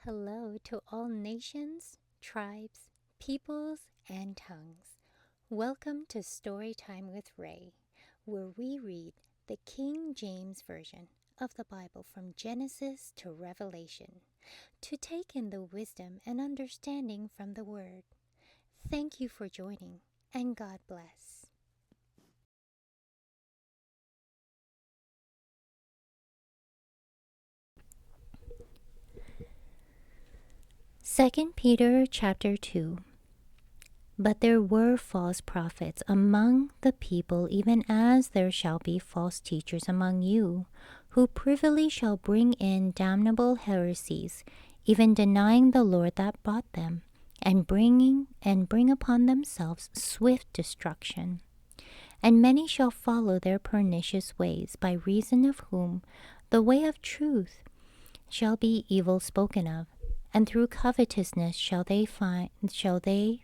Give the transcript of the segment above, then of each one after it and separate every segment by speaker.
Speaker 1: Hello to all nations, tribes, peoples, and tongues. Welcome to Storytime with Ray, where we read the King James Version of the Bible from Genesis to Revelation to take in the wisdom and understanding from the Word. Thank you for joining, and God bless. 2 Peter chapter 2. But there were false prophets among the people, even as there shall be false teachers among you, who privily shall bring in damnable heresies, even denying the Lord that bought them, and bring upon themselves swift destruction. And many shall follow their pernicious ways, by reason of whom the way of truth shall be evil spoken of. And through covetousness shall they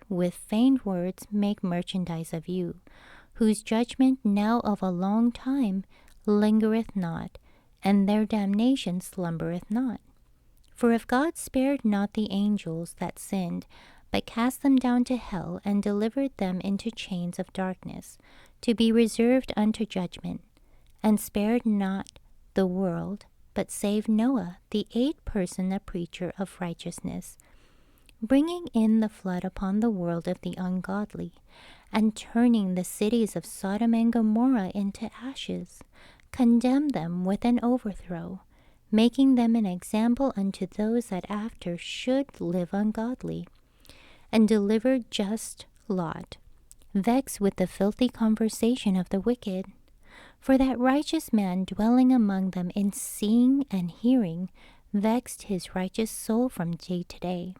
Speaker 1: with feigned words make merchandise of you, whose judgment now of a long time lingereth not, and their damnation slumbereth not. For if God spared not the angels that sinned, but cast them down to hell, and delivered them into chains of darkness, to be reserved unto judgment, and spared not the world, but saved Noah, the eighth person, a preacher of righteousness, bringing in the flood upon the world of the ungodly, and turning the cities of Sodom and Gomorrah into ashes, condemned them with an overthrow, making them an example unto those that after should live ungodly, and delivered just Lot, vexed with the filthy conversation of the wicked. For that righteous man dwelling among them in seeing and hearing vexed his righteous soul from day to day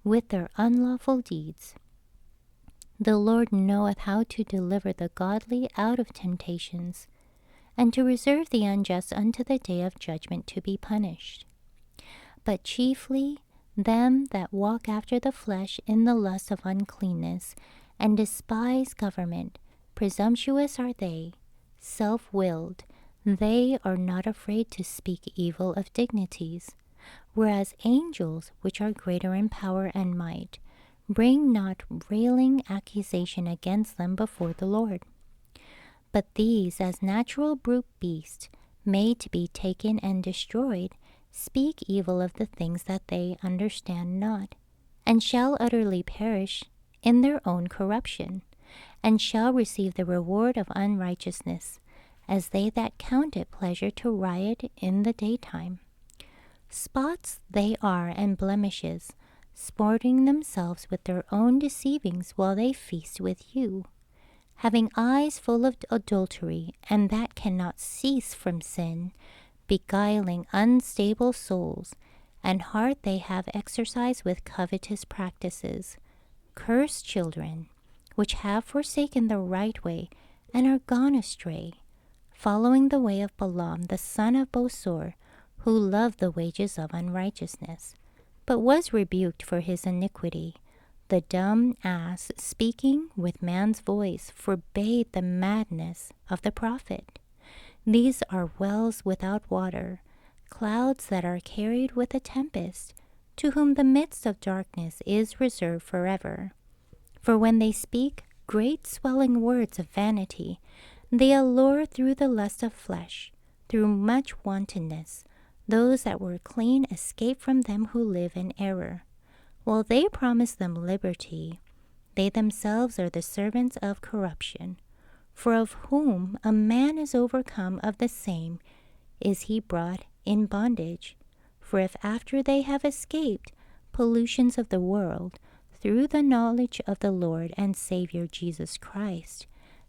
Speaker 1: with their unlawful deeds. The Lord knoweth how to deliver the godly out of temptations, and to reserve the unjust unto the day of judgment to be punished. But chiefly them that walk after the flesh in the lust of uncleanness, and despise government, presumptuous are they, self-willed, they are not afraid to speak evil of dignities, whereas angels, which are greater in power and might, bring not railing accusation against them before the Lord. But these, as natural brute beasts, made to be taken and destroyed, speak evil of the things that they understand not, and shall utterly perish in their own corruption, and shall receive the reward of unrighteousness, as they that count it pleasure to riot in the daytime. Spots they are and blemishes, sporting themselves with their own deceivings while they feast with you, having eyes full of adultery, and that cannot cease from sin, beguiling unstable souls, and heart they have exercised with covetous practices. Cursed children, which have forsaken the right way, and are gone astray, following the way of Balaam the son of Bosor, who loved the wages of unrighteousness, but was rebuked for his iniquity. The dumb ass, speaking with man's voice, forbade the madness of the prophet. These are wells without water, clouds that are carried with a tempest, to whom the midst of darkness is reserved forever. For when they speak great swelling words of vanity, they allure through the lust of flesh, through much wantonness. Those that were clean escape from them who live in error. While they promise them liberty, they themselves are the servants of corruption. For of whom a man is overcome, of the same is he brought in bondage. For if after they have escaped pollutions of the world, through the knowledge of the Lord and Savior Jesus Christ,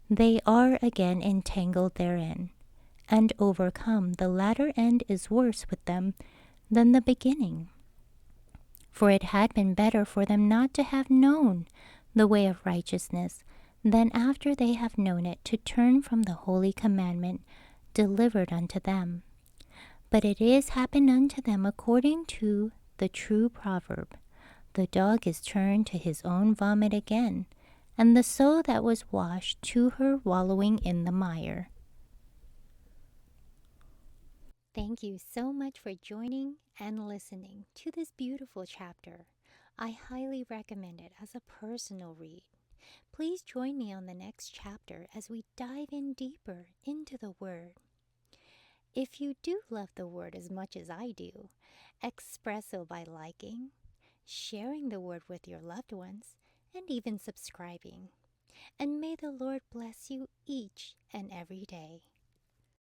Speaker 1: they are again entangled therein, and overcome, the latter end is worse with them than the beginning. For it had been better for them not to have known the way of righteousness, than after they have known it to turn from the holy commandment delivered unto them. But it is happened unto them according to the true proverb, the dog is turned to his own vomit again, and the soul that was washed to her wallowing in the mire. Thank you so much for joining and listening to this beautiful chapter. I highly recommend it as a personal read. Please join me on the next chapter as we dive in deeper into the Word. If you do love the Word as much as I do, express so by liking, sharing the Word with your loved ones, and even subscribing. And may the Lord bless you each and every day.